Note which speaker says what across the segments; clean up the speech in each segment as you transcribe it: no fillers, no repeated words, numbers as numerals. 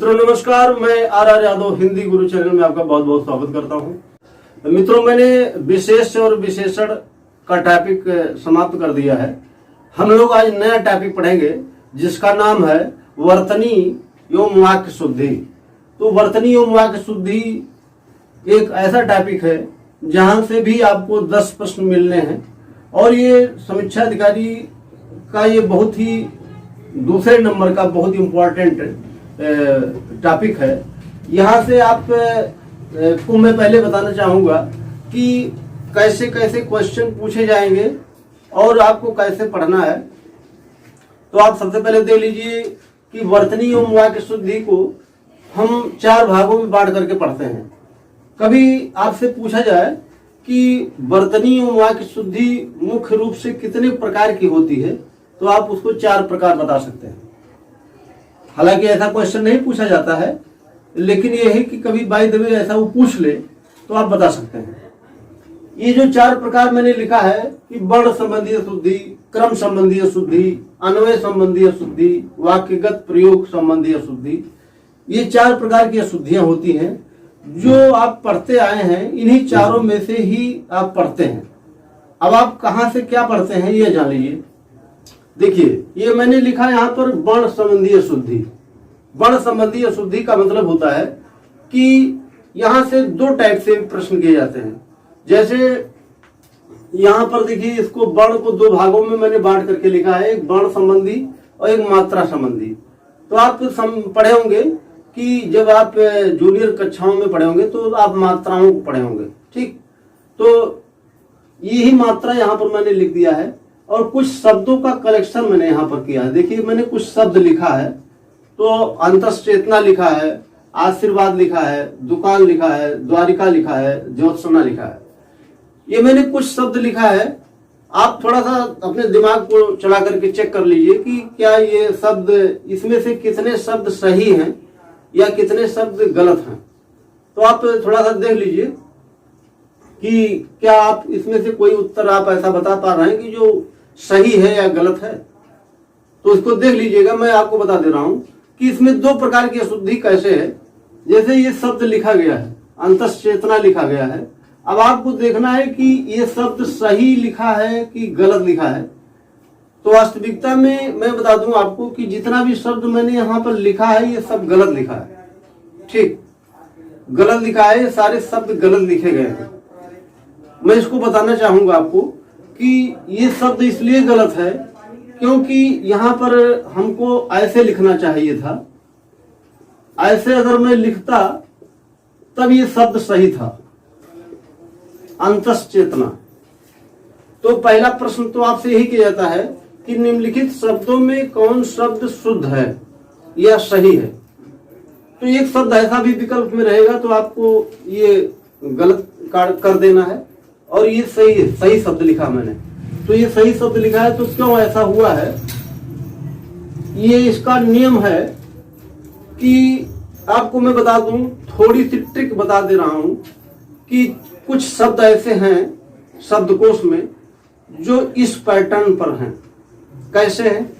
Speaker 1: मित्रों नमस्कार, मैं are Yadav Hindi Guru channel में आपका बहुत बहुत स्वागत करता हूं। मित्रों, मैंने विशेष और विशेषण का टॉपिक समाप्त कर दिया है। हम लोग आज नया टॉपिक पढ़ेंगे जिसका नाम है वर्तनी एवं वाक्य शुद्धि। तो वर्तनी एवं वाक्य शुद्धि एक ऐसा टॉपिक है जहां से भी आपको 10 प्रश्न मिलने हैं और ये समीक्षा अधिकारी का ये बहुत ही दूसरे नंबर का बहुत इम्पोर्टेंट टॉपिक है। यहाँ से आप को मैं पहले बताना चाहूँगा कि कैसे कैसे क्वेश्चन पूछे जाएंगे और आपको कैसे पढ़ना है। तो आप सबसे पहले देख लीजिए कि वर्तनी एवं वाक्य शुद्धि को हम 4 भागों में बांट करके पढ़ते हैं। कभी आपसे पूछा जाए कि वर्तनी एवं वाक्य शुद्धि मुख्य रूप से कितने प्रकार की होती है, तो आप उसको 4 प्रकार बता सकते हैं। हालांकि ऐसा क्वेश्चन नहीं पूछा जाता है, लेकिन यह है कि कभी बाय द वे ऐसा वो पूछ ले तो आप बता सकते हैं। ये जो 4 प्रकार मैंने लिखा है कि वर्ण संबंधी अशुद्धि, क्रम संबंधी अशुद्धि, अन्वय संबंधी अशुद्धि, वाक्यगत प्रयोग संबंधी अशुद्धि, ये 4 प्रकार की अशुद्धियां होती हैं जो आप पढ़ते आए हैं। इन्हीं चारों में से ही आप पढ़ते हैं। अब आप कहां से क्या पढ़ते हैं ये जान लीजिए। देखिए, ये मैंने लिखा यहाँ पर वर्ण संबंधी अशुद्धि। वर्ण संबंधी अशुद्धि का मतलब होता है कि यहाँ से 2 टाइप से प्रश्न किए जाते हैं। जैसे यहाँ पर देखिए, इसको वर्ण को 2 भागों में मैंने बांट करके लिखा है, एक वर्ण संबंधी और एक मात्रा संबंधी। तो आप पढ़े होंगे कि जब आप जूनियर कक्षाओं में पढ़े होंगे तो आप मात्राओं को पढ़े होंगे, ठीक। तो यही मात्रा यहाँ पर मैंने लिख दिया है और कुछ शब्दों का कलेक्शन मैंने यहाँ पर किया है। देखिए, मैंने कुछ शब्द लिखा है, तो अंतश्चेतना लिखा है, आशीर्वाद लिखा है, दुकान लिखा है, द्वारिका लिखा है, ज्योत्सना लिखा है। ये मैंने कुछ शब्द लिखा है। आप थोड़ा सा अपने दिमाग को चला करके चेक कर लीजिए कि क्या ये शब्द, इसमें से कितने शब्द सही हैं या कितने शब्द गलत हैं। तो आप थोड़ा सा देख लीजिए कि क्या आप इसमें से कोई उत्तर आप ऐसा बता पा रहे हैं कि जो सही है या गलत है। तो इसको देख लीजिएगा। मैं आपको बता दे रहा हूं कि इसमें 2 प्रकार की अशुद्धि कैसे है। जैसे ये शब्द लिखा गया है, अंतश्चेतना लिखा गया है। अब आपको देखना है कि ये शब्द सही लिखा है कि गलत लिखा है। तो वास्तविकता में मैं बता दूं आपको कि जितना भी शब्द मैंने यहाँ पर लिखा है ये सब गलत लिखा है, ठीक। गलत लिखा है, ये सारे शब्द गलत लिखे गए हैं। मैं इसको बताना चाहूंगा आपको कि ये शब्द इसलिए गलत है क्योंकि यहाँ पर हमको ऐसे लिखना चाहिए था। ऐसे अगर मैं लिखता तब ये शब्द सही था, अंतश्चेतना। तो पहला प्रश्न तो आपसे यही किया जाता है कि निम्नलिखित शब्दों में कौन शब्द शुद्ध है या सही है। तो एक शब्द ऐसा भी विकल्प में रहेगा तो आपको ये गलत कर देना है और ये सही है, सही शब्द लिखा मैंने। तो ये सही शब्द लिखा है। तो क्यों ऐसा हुआ है, ये इसका नियम है कि आपको मैं बता दूं, थोड़ी सी ट्रिक बता दे रहा हूं कि कुछ शब्द ऐसे हैं शब्दकोश में जो इस पैटर्न पर हैं। कैसे हैं?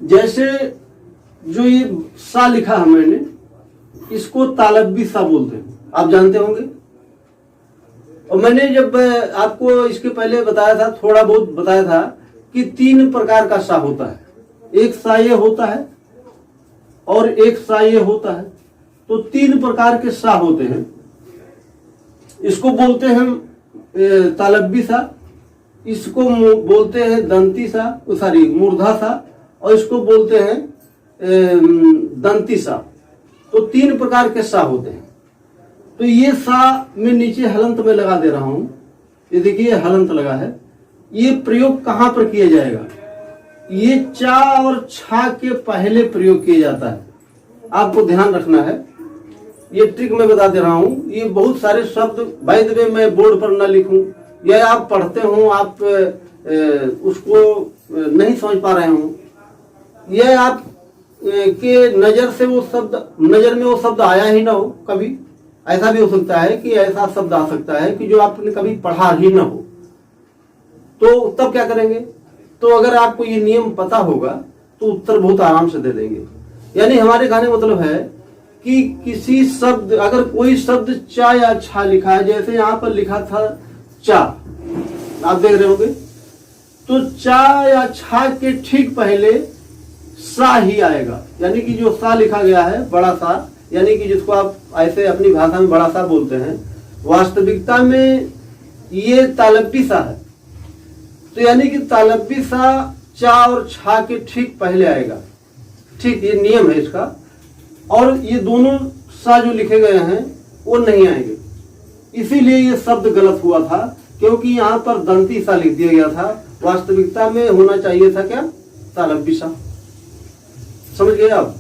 Speaker 1: जैसे जो ये सा लिखा है मैंने, इसको तालब्बी सा बोलते हैं, आप जानते होंगे। और मैंने जब आपको इसके पहले बताया था, थोड़ा बहुत बताया था कि 3 प्रकार का सा होता है। एक सा ये होता है और एक सा ये होता है। तो 3 प्रकार के सा होते हैं। इसको बोलते हैं तालब्बी सा, इसको बोलते हैं दंती सा, सॉरी मूर्धा सा, और इसको बोलते हैं दंती सा। तो 3 प्रकार के सा होते हैं। तो ये सा मैं नीचे हलंत में लगा दे रहा हूं। ये देखिए हलंत लगा है। ये प्रयोग कहां पर किया जाएगा? ये चा और छा के पहले प्रयोग किया जाता है। आपको ध्यान रखना है। ये ट्रिक मैं बता दे रहा हूं। ये बहुत सारे शब्द बाय द वे मैं बोर्ड पर न लिखूं या आप पढ़ते हो, आप उसको नहीं समझ पा रहे हो, यह आप के नजर से वो शब्द, नजर में वो शब्द आया ही ना हो कभी। ऐसा भी हो सकता है कि ऐसा शब्द आ सकता है कि जो आपने कभी पढ़ा ही ना हो। तो तब क्या करेंगे? तो अगर आपको ये नियम पता होगा तो उत्तर बहुत आराम से दे देंगे। यानी हमारे कहने का मतलब है कि किसी शब्द, अगर कोई शब्द चा या छा लिखा है, जैसे यहाँ पर लिखा था चा, आप देख रहे होंगे, तो चा या छा के ठीक पहले सा ही आएगा। यानी कि जो सा लिखा गया है, बड़ा सा, यानी कि जिसको आप ऐसे अपनी भाषा में बड़ा सा बोलते हैं, वास्तविकता में ये तालब्बी सा है। तो यानी कि तालब्बी सा चा और छा के ठीक पहले आएगा। ठीक, ये नियम है इसका। और ये दोनों सा जो लिखे गए हैं वो नहीं आएंगे, इसीलिए ये शब्द गलत हुआ था, क्योंकि यहाँ पर दंती सा लिख दिया गया था। वास्तविकता में होना चाहिए था क्या? तालब्बी सा। समझ गए आप?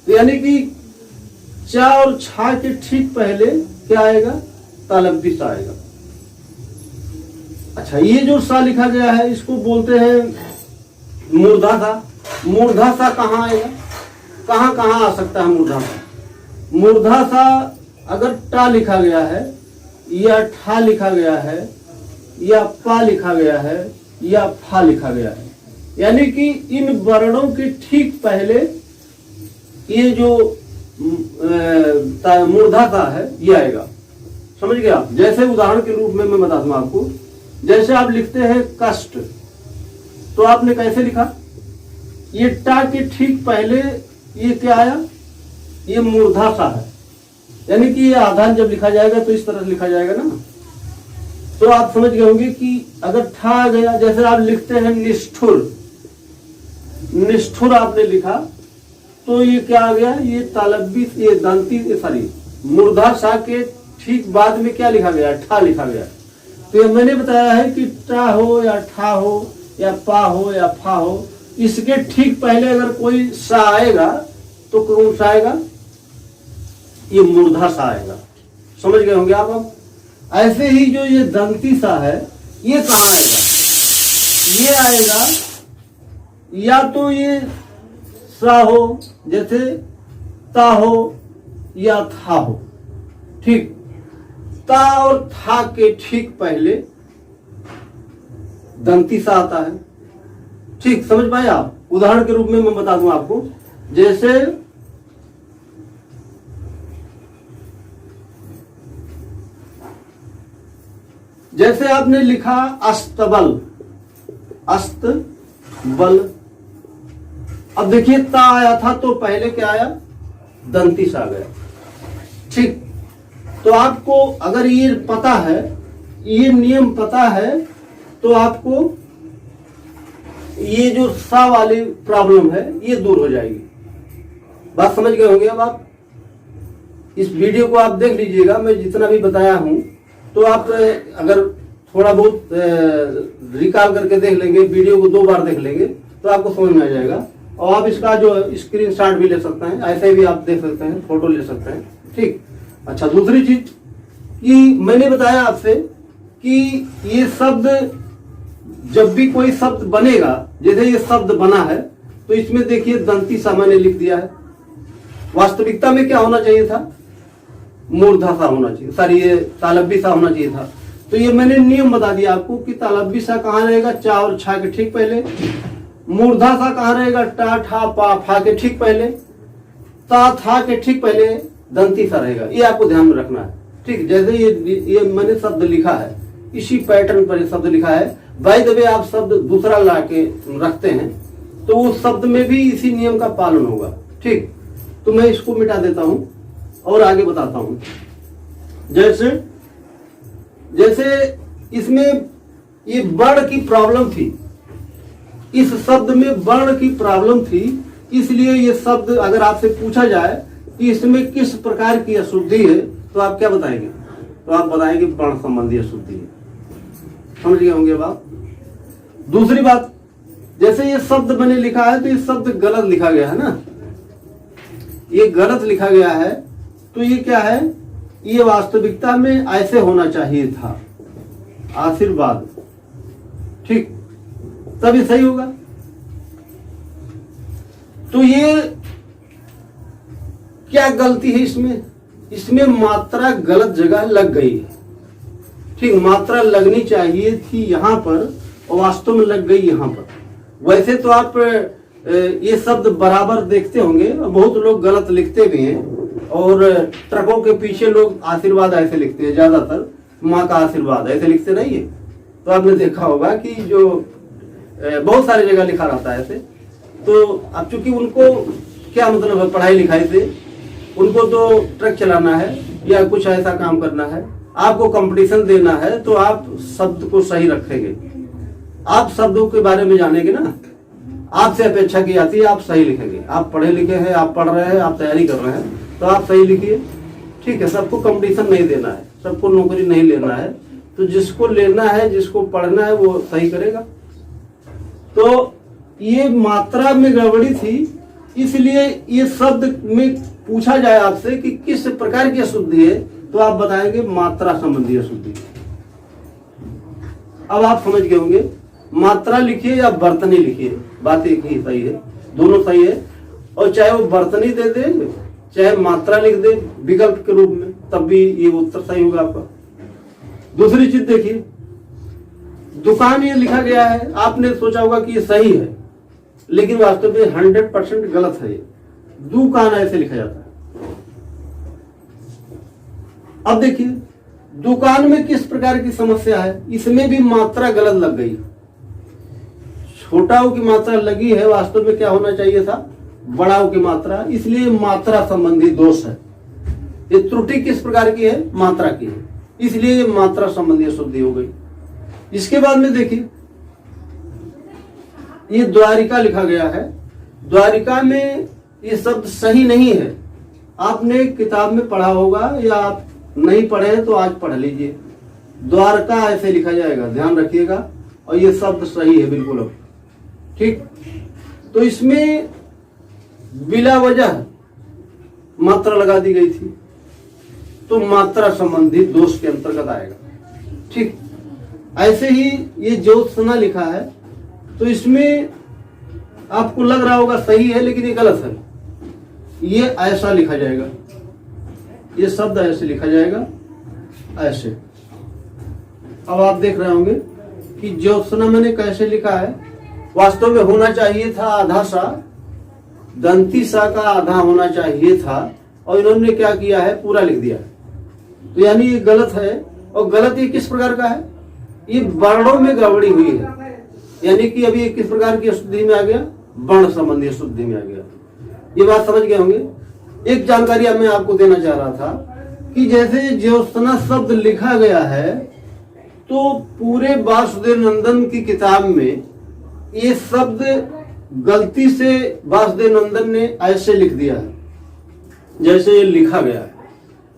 Speaker 1: तो यानी कि चा और छा के ठीक पहले क्या आएगा? तालब्बी सा आएगा। अच्छा, ये जो सा लिखा गया है इसको बोलते हैं मूर्धा सा। मूर्धा सा कहाँ आएगा? कहाँ कहाँ आ सकता है मूर्धा सा? मूर्धा सा अगर टा लिखा गया है या ठा लिखा गया है या पा लिखा गया है या फा लिखा गया है, यानी कि इन वर्णों के ठीक पहले ये जो मूर्धा सा है ये आएगा। समझ गए आप? जैसे उदाहरण के रूप में मैं बता दूं आपको, जैसे आप लिखते हैं कष्ट, तो आपने कैसे लिखा? ये टा के ठीक पहले ये क्या आया? ये मूर्धा सा है, यानी कि ये आधान जब लिखा जाएगा तो इस तरह से लिखा जाएगा ना। तो आप समझ गए होंगे कि अगर ठा आ गया, जैसे आप लिखते हैं निष्ठुर, निष्ठुर आपने लिखा तो ये क्या आ गया? ये तालब्बी, ये दंती, सॉरी मूर्धा सा के ठीक बाद में क्या लिखा गया? ठा लिखा गया। तो ये मैंने बताया है कि टा हो या ठा हो या पा हो या फा हो, इसके ठीक पहले अगर कोई सा आएगा तो कौन सा आएगा? ये मूर्धा सा आएगा। समझ गए होंगे आप? अब ऐसे ही जो ये दंती सा है ये कहाँ आएगा? ये आएगा या तो ये सा हो, जैसे ता हो या था हो। ठीक, ता और था के ठीक पहले दंती सा आता है। ठीक, समझ पाए आप? उदाहरण के रूप में मैं बता दूं आपको, जैसे आपने लिखा अस्तबल, अस्तबल। अब देखिए ता आया था तो पहले क्या आया? दंती सा आ गया। ठीक, तो आपको अगर ये पता है, ये नियम पता है, तो आपको ये जो सा वाली प्रॉब्लम है ये दूर हो जाएगी। बात समझ गए होंगे? अब आप इस वीडियो को आप देख लीजिएगा, मैं जितना भी बताया हूं, तो आप अगर थोड़ा बहुत रिकॉल करके देख लेंगे, वीडियो को 2 बार देख लेंगे, तो आपको समझ में आ जाएगा। और आप इसका जो स्क्रीनशॉट भी ले सकते हैं, ऐसे भी आप देख सकते हैं, फोटो ले सकते हैं। ठीक, अच्छा, दूसरी चीज कि मैंने बताया आपसे कि ये शब्द, जब भी कोई शब्द बनेगा, जैसे ये शब्द बना है तो इसमें देखिए दंती सा मैंने लिख दिया है। वास्तविकता में क्या होना चाहिए था? मूर्धा सा होना चाहिए, सॉरी ये तालब्बी सा होना चाहिए था। तो ये मैंने नियम बता दिया आपको कि तालब्बी सा कहाँ रहेगा? चा और छा के ठीक पहले। मूर्धा सा कहाँ रहेगा? टा, ठा, पा, फा के ठीक पहले। ता, था के ठीक पहले दंती सा रहेगा। ये आपको ध्यान में रखना है। ठीक, जैसे ये मैंने शब्द लिखा है, इसी पैटर्न पर शब्द लिखा है। बाय द वे आप शब्द दूसरा ला के रखते हैं तो उस शब्द में भी इसी नियम का पालन होगा। ठीक, तो मैं इसको मिटा देता हूं और आगे बताता हूं। जैसे इसमें ये वर्ण की प्रॉब्लम थी, इस शब्द में वर्ण की प्रॉब्लम थी, इसलिए ये शब्द अगर आपसे पूछा जाए कि इसमें किस प्रकार की अशुद्धि है तो आप क्या बताएंगे? तो आप बताएंगे वर्ण संबंधी अशुद्धि है। समझ गए होंगे अब आप? दूसरी बात, जैसे ये शब्द मैंने लिखा है तो ये शब्द गलत लिखा गया है ना, ये गलत लिखा गया है, तो ये क्या है? ये वास्तविकता में ऐसे होना चाहिए था, आशीर्वाद। ठीक, तभी सही होगा। तो ये क्या गलती है इसमें? इसमें मात्रा गलत जगह लग गई है। ठीक, मात्रा लगनी चाहिए थी यहां पर और वास्तव में लग गई यहां पर। वैसे तो आप ये शब्द बराबर देखते होंगे, बहुत लोग गलत लिखते भी हैं। और ट्रकों के पीछे लोग आशीर्वाद ऐसे लिखते हैं, ज्यादातर माँ का आशीर्वाद ऐसे लिखते नहीं है। तो आपने देखा होगा कि जो बहुत सारी जगह लिखा रहता है ऐसे। तो अब चूंकि उनको क्या मतलब है पढ़ाई लिखाई से, उनको तो ट्रक चलाना है या कुछ ऐसा काम करना है, आपको कंपटीशन देना है, तो आप शब्द को सही रखेंगे, आप शब्दों के बारे में जानेंगे ना। आपसे अपेक्षा की जाती है आप सही लिखेंगे। आप पढ़े लिखे हैं, आप पढ़ रहे हैं, आप तैयारी कर रहे हैं, तो आप सही लिखिए। ठीक है, सबको कंपटीशन नहीं देना है, सबको नौकरी नहीं लेना है। तो जिसको लेना है, जिसको पढ़ना है, वो सही करेगा। तो ये मात्रा में गड़बड़ी थी, इसलिए ये शब्द में पूछा जाए आपसे कि किस प्रकार की अशुद्धि है, तो आप बताएंगे मात्रा संबंधी अशुद्धि। अब आप समझ गए होंगे, मात्रा लिखिए या बर्तनी लिखिए, बात एक ही सही है, दोनों सही है। और चाहे वो बर्तनी दे दे, चाहे मात्रा लिख दे विकल्प के रूप में, तब भी ये उत्तर सही होगा आपका। दूसरी चीज देखिए, दुकान ये लिखा गया है, आपने सोचा होगा कि ये सही है, लेकिन वास्तव में 100% गलत है। ये दुकान ऐसे लिखा जाता है। अब देखिए, दुकान में किस प्रकार की समस्या है, इसमें भी मात्रा गलत लग गई। छोटा ओ की मात्रा लगी है, वास्तव में क्या होना चाहिए था, बड़ा ओ की मात्रा, इसलिए मात्रा संबंधी दोष है। ये त्रुटि किस प्रकार की है, मात्रा की है, इसलिए ये मात्रा संबंधी अशुद्धि हो गई। इसके बाद में देखिए, ये द्वारिका लिखा गया है, द्वारिका में ये शब्द सही नहीं है। आपने किताब में पढ़ा होगा या आप नहीं पढ़े हैं तो आज पढ़ लीजिए। द्वारका ऐसे लिखा जाएगा, ध्यान रखिएगा। और ये शब्द सही है बिल्कुल। अब ठीक, तो इसमें बिला वजह मात्रा लगा दी गई थी, तो मात्रा संबंधी दोष के अंतर्गत आएगा। ठीक, ऐसे ही ये ज्योत्सना लिखा है, तो इसमें आपको लग रहा होगा सही है, लेकिन ये गलत है। ये ऐसा लिखा जाएगा, ये शब्द ऐसे लिखा जाएगा, ऐसे। अब आप देख रहे होंगे कि ज्योत्सना मैंने कैसे लिखा है। वास्तव में होना चाहिए था आधा सा, दंती सा का आधा होना चाहिए था, और इन्होंने क्या किया है, पूरा लिख दिया। तो यानी ये गलत है। और गलत ये किस प्रकार का है, ये वर्णों में गड़बड़ी हुई है। यानी कि अभी किस प्रकार की अशुद्धि में आ गया, वर्ण संबंधी अशुद्धि में आ गया। ये बात समझ गए होंगे। एक जानकारी मैं आपको देना चाह रहा था कि जैसे ज्योत्सना शब्द लिखा गया है, तो पूरे वासुदेव नंदन की किताब में ये शब्द गलती से वासुदेव नंदन ने ऐसे लिख दिया है जैसे ये लिखा गया है।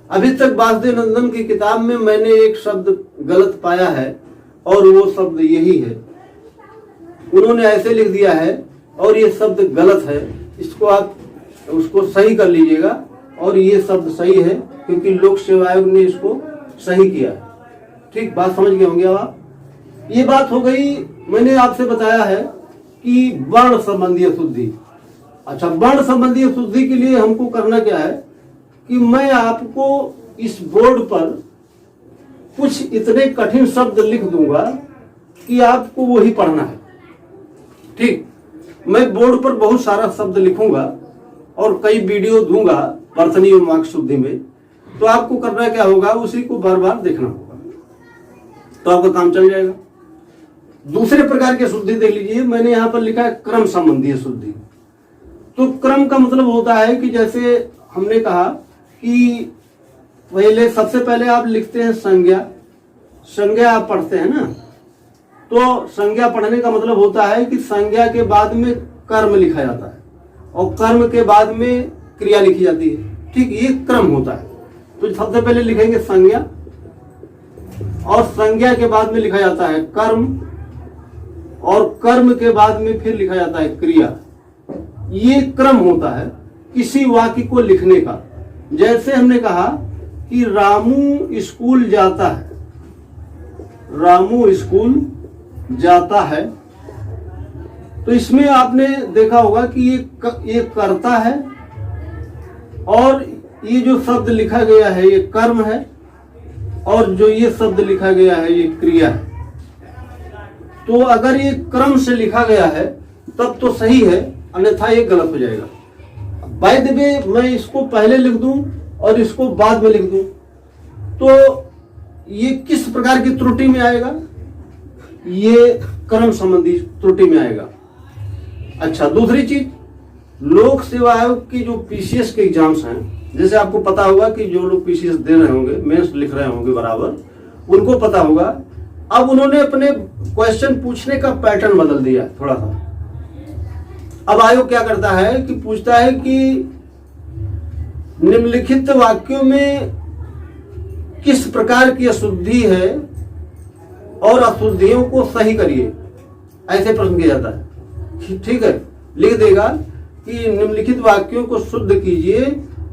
Speaker 1: अभी तक वासुदेव नंदन की किताब में मैंने एक शब्द गलत पाया है, और वो शब्द यही है। उन्होंने ऐसे लिख दिया है और ये शब्द गलत है। इसको आप उसको सही कर लीजिएगा, और ये शब्द सही है क्योंकि लोक सेवा आयोग ने इसको सही किया है। ठीक, बात समझ गए होंगे आप। ये बात हो गई, मैंने आपसे बताया है कि वर्ण संबंधी अशुद्धि। अच्छा, वर्ण संबंधी अशुद्धि के लिए हमको करना क्या है कि मैं आपको इस बोर्ड पर कुछ इतने कठिन शब्द लिख दूंगा कि आपको वही पढ़ना है। ठीक, मैं बोर्ड पर बहुत सारा शब्द लिखूंगा और कई वीडियो दूंगा वर्तनी और वाक् शुद्धि में। तो आपको करना क्या होगा, उसी को बार बार देखना होगा, तो आपका काम चल जाएगा। दूसरे प्रकार की अशुद्धि देख लीजिए, मैंने यहाँ पर लिखा है क्रम संबंधी अशुद्धि। तो क्रम का मतलब होता है कि जैसे हमने कहा कि पहले सबसे पहले आप लिखते हैं संज्ञा। संज्ञा आप पढ़ते हैं ना, तो संज्ञा पढ़ने का मतलब होता है कि संज्ञा के बाद में कर्म लिखा जाता है और कर्म के बाद में क्रिया लिखी जाती है। ठीक, ये क्रम होता है। तो सबसे पहले लिखेंगे संज्ञा, और संज्ञा के बाद में लिखा जाता है कर्म, और कर्म के बाद में फिर लिखा जाता है क्रिया। ये क्रम होता है किसी वाक्य को लिखने का। जैसे हमने कहा कि रामू स्कूल जाता है, रामू स्कूल जाता है, तो इसमें आपने देखा होगा कि ये कर्ता है, और ये जो शब्द लिखा गया है ये कर्म है, और जो ये शब्द लिखा गया है ये क्रिया है। तो अगर ये क्रम से लिखा गया है तब तो सही है, अन्यथा ये गलत हो जाएगा। बाय द वे मैं इसको पहले लिख दूं और इसको बाद में लिख दूं तो ये किस प्रकार की त्रुटि में आएगा? ये क्रम संबंधी त्रुटि में आएगा। अच्छा, दूसरी चीज, लोक सेवा आयोग की जो पीसीएस के एग्जाम्स हैं, जैसे आपको पता होगा कि जो लोग पीसीएस दे रहे होंगे, मेंस लिख रहे होंगे बराबर, उनको पता होगा अब उन्होंने अपने क्वेश्चन पूछने का पैटर्न बदल दिया थोड़ा सा। अब आयोग क्या करता है कि पूछता है कि निम्नलिखित वाक्यों में किस प्रकार की अशुद्धि है और अशुद्धियों को सही करिए, ऐसे प्रश्न किया जाता है। ठीक है, लिख देगा कि निम्नलिखित वाक्यों को शुद्ध कीजिए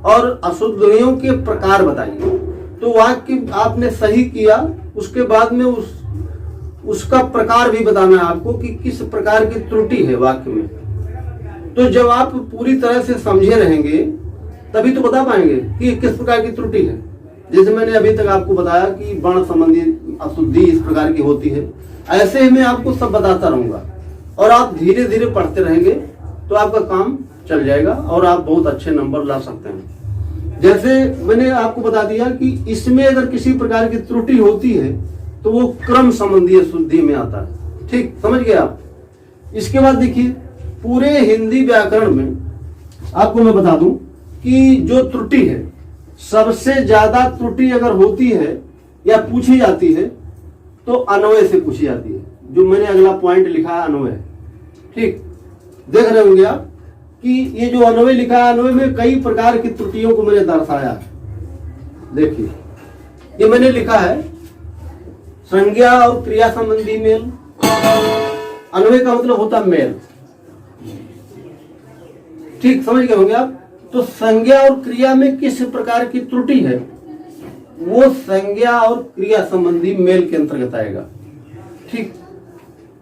Speaker 1: और अशुद्धियों के प्रकार बताइए। तो वाक्य आपने सही किया, उसके बाद में उसका प्रकार भी बताना है आपको कि किस प्रकार की त्रुटि है वाक्य में। तो जब आप पूरी तरह से समझे रहेंगे तभी तो बता पाएंगे कि किस प्रकार की त्रुटि है। जैसे मैंने अभी तक आपको बताया कि वर्ण संबंधी अशुद्धि इस प्रकार की होती है, ऐसे ही मैं आपको सब बताता रहूंगा और आप धीरे धीरे पढ़ते रहेंगे तो आपका काम चल जाएगा और आप बहुत अच्छे नंबर ला सकते हैं। जैसे मैंने आपको बता दिया कि इसमें अगर किसी प्रकार की त्रुटि होती है तो वो क्रम संबंधी अशुद्धि में आता है। ठीक, समझ गए आप। इसके बाद देखिए, पूरे हिंदी व्याकरण में आपको मैं बता दूं कि जो त्रुटि है, सबसे ज्यादा त्रुटि अगर होती है या पूछी जाती है तो अन्वय से पूछी जाती है। जो मैंने अगला पॉइंट लिखा है अन्वय। ठीक, देख रहे होंगे आप कि ये जो अन्वय लिखा है, अन्वय में कई प्रकार की त्रुटियों को मैंने दर्शाया है। देखिए, ये मैंने लिखा है संज्ञा और क्रिया संबंधी मेल। अन्वय का मतलब होता मेल। ठीक, समझ गए होंगे आप। तो संज्ञा और क्रिया में किस प्रकार की त्रुटि है, वो संज्ञा और क्रिया संबंधी मेल के अंतर्गत आएगा। ठीक,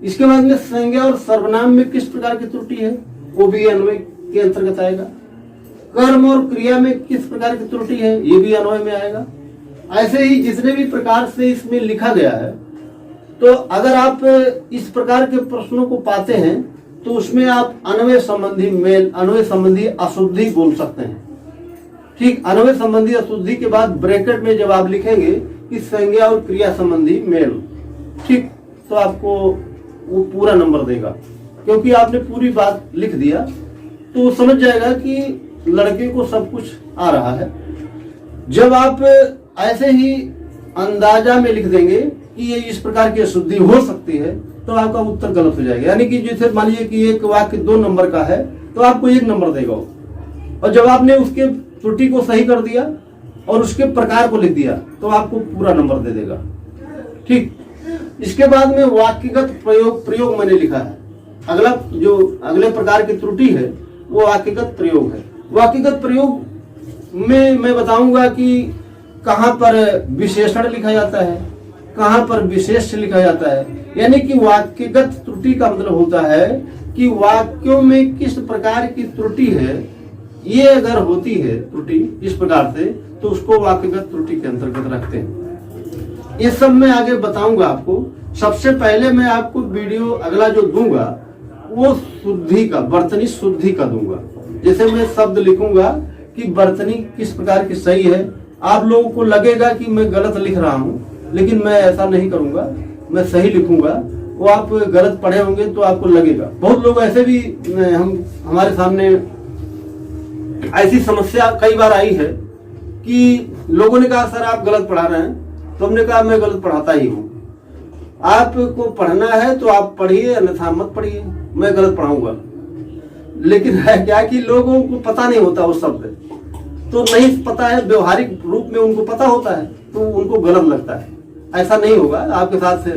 Speaker 1: इसके बाद में संज्ञा और सर्वनाम में किस प्रकार की त्रुटि है, वो भी अन्वय के अंतर्गत आएगा। कर्म और क्रिया में किस प्रकार की त्रुटि है, ये भी अन्वय में आएगा। ऐसे ही जितने भी प्रकार से इसमें लिखा गया है, तो अगर आप इस प्रकार के प्रश्नों को पाते हैं तो उसमें आप अन्वय संबंधी मेल, अन्वय संबंधी अशुद्धि बोल सकते हैं। ठीक, अन्वय संबंधी अशुद्धि के बाद ब्रैकेट में जब आप लिखेंगे कि संज्ञा और क्रिया संबंधी मेल, ठीक, तो आपको वो पूरा नंबर देगा, क्योंकि आपने पूरी बात लिख दिया तो वो समझ जाएगा कि लड़के को सब कुछ आ रहा है। जब आप ऐसे ही अंदाजा में लिख देंगे कि ये इस प्रकार की अशुद्धि हो सकती है तो आपका उत्तर गलत हो जाएगा। यानी कि जैसे मान लीजिए कि एक वाक्य 2 नंबर का है तो आपको 1 नंबर देगा, और जब आपने उसके त्रुटि को सही कर दिया और उसके प्रकार को लिख दिया तो आपको पूरा नंबर दे देगा। ठीक, इसके बाद में वाक्यगत प्रयोग मैंने लिखा है। अगला जो अगले प्रकार की त्रुटि है वो वाक्यगत प्रयोग है। वाक्यगत प्रयोग में मैं बताऊंगा कि कहां पर विशेषण लिखा जाता है, कहां पर विशेष लिखा जाता है। यानी कि वाक्यगत त्रुटि का मतलब होता है कि वाक्यों में किस प्रकार की त्रुटि है, ये अगर होती है त्रुटि इस प्रकार से तो उसको वाक्यगत त्रुटि के अंतर्गत रखते हैं। ये सब मैं आगे बताऊंगा आपको। सबसे पहले मैं आपको वीडियो अगला जो दूंगा वो शुद्धि का, बर्तनी शुद्धि का दूंगा। जैसे मैं शब्द लिखूंगा कि बर्तनी किस प्रकार की सही है, आप लोगों को लगेगा कि मैं गलत लिख रहा हूं, लेकिन मैं ऐसा नहीं करूंगा, मैं सही लिखूंगा। वो आप गलत पढ़े होंगे तो आपको लगेगा। बहुत लोग ऐसे भी हमारे सामने ऐसी समस्या कई बार आई है कि लोगों ने कहा सर आप गलत पढ़ा रहे हैं, तो हमने कहा मैं गलत पढ़ाता ही हूँ। आपको पढ़ना है तो आप पढ़िए, अन्यथा मत पढ़िए, मैं गलत पढ़ाऊंगा। लेकिन है क्या कि लोगों को पता नहीं होता वो शब्द, तो नहीं पता है, व्यवहारिक रूप में उनको पता होता है तो उनको गलत लगता है। ऐसा नहीं होगा, आपके साथ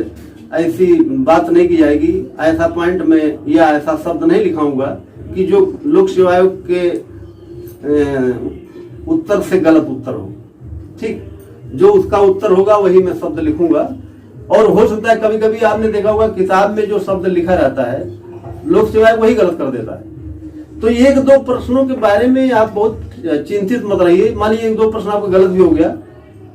Speaker 1: ऐसी बात नहीं की जाएगी। ऐसा पॉइंट में या ऐसा शब्द नहीं लिखाऊंगा कि जो लोक सेवा आयोग के उत्तर से गलत उत्तर हो। ठीक, जो उसका उत्तर होगा वही मैं शब्द लिखूंगा। और हो सकता है कभी कभी आपने देखा होगा किताब में जो शब्द लिखा रहता है लोक सेवा आयोग वही गलत कर देता है। तो 1-2 प्रश्नों के बारे में आप बहुत चिंतित मत रहिए। मान लीजिए 1-2 प्रश्न आपका गलत भी हो गया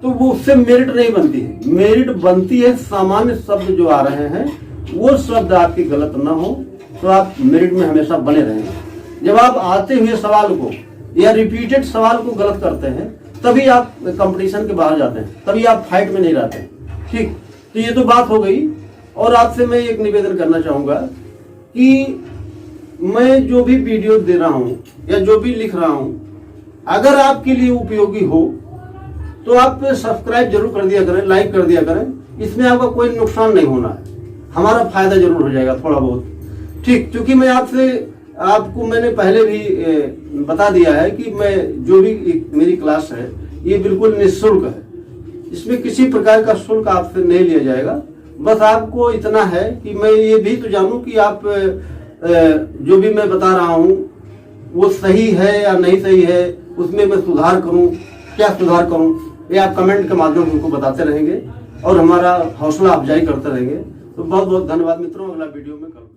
Speaker 1: तो वो उससे मेरिट नहीं बनती है। मेरिट बनती है सामान्य शब्द जो आ रहे हैं वो शब्द आपके गलत ना हो तो आप मेरिट में हमेशा बने रहेंगे। जब आप आते हुए सवाल को या रिपीटेड सवाल को गलत करते हैं तभी आप कंपटीशन के बाहर जाते हैं, तभी आप फाइट में नहीं रहते। ठीक, तो ये तो बात हो गई। और आपसे मैं एक निवेदन करना चाहूंगा कि मैं जो भी वीडियो दे रहा हूं या जो भी लिख रहा हूं, अगर आपके लिए उपयोगी हो तो आप सब्सक्राइब जरूर कर दिया करें, लाइक कर दिया करें। इसमें आपका कोई नुकसान नहीं होना है, हमारा फायदा जरूर हो जाएगा थोड़ा बहुत। ठीक, क्योंकि मैं आपको मैंने पहले भी बता दिया है कि मैं जो भी मेरी क्लास है ये बिल्कुल निःशुल्क है, इसमें किसी प्रकार का शुल्क आपसे नहीं लिया जाएगा। बस आपको इतना है कि मैं ये भी तो जानूं कि आप जो भी मैं बता रहा हूं वो सही है या नहीं सही है, उसमें मैं सुधार करूं, क्या सुधार करूं, ये आप कमेंट के माध्यम से हमको बताते रहेंगे और हमारा हौसला अफजाई करते रहेंगे। तो बहुत बहुत धन्यवाद मित्रों, अगला वीडियो में करूँ।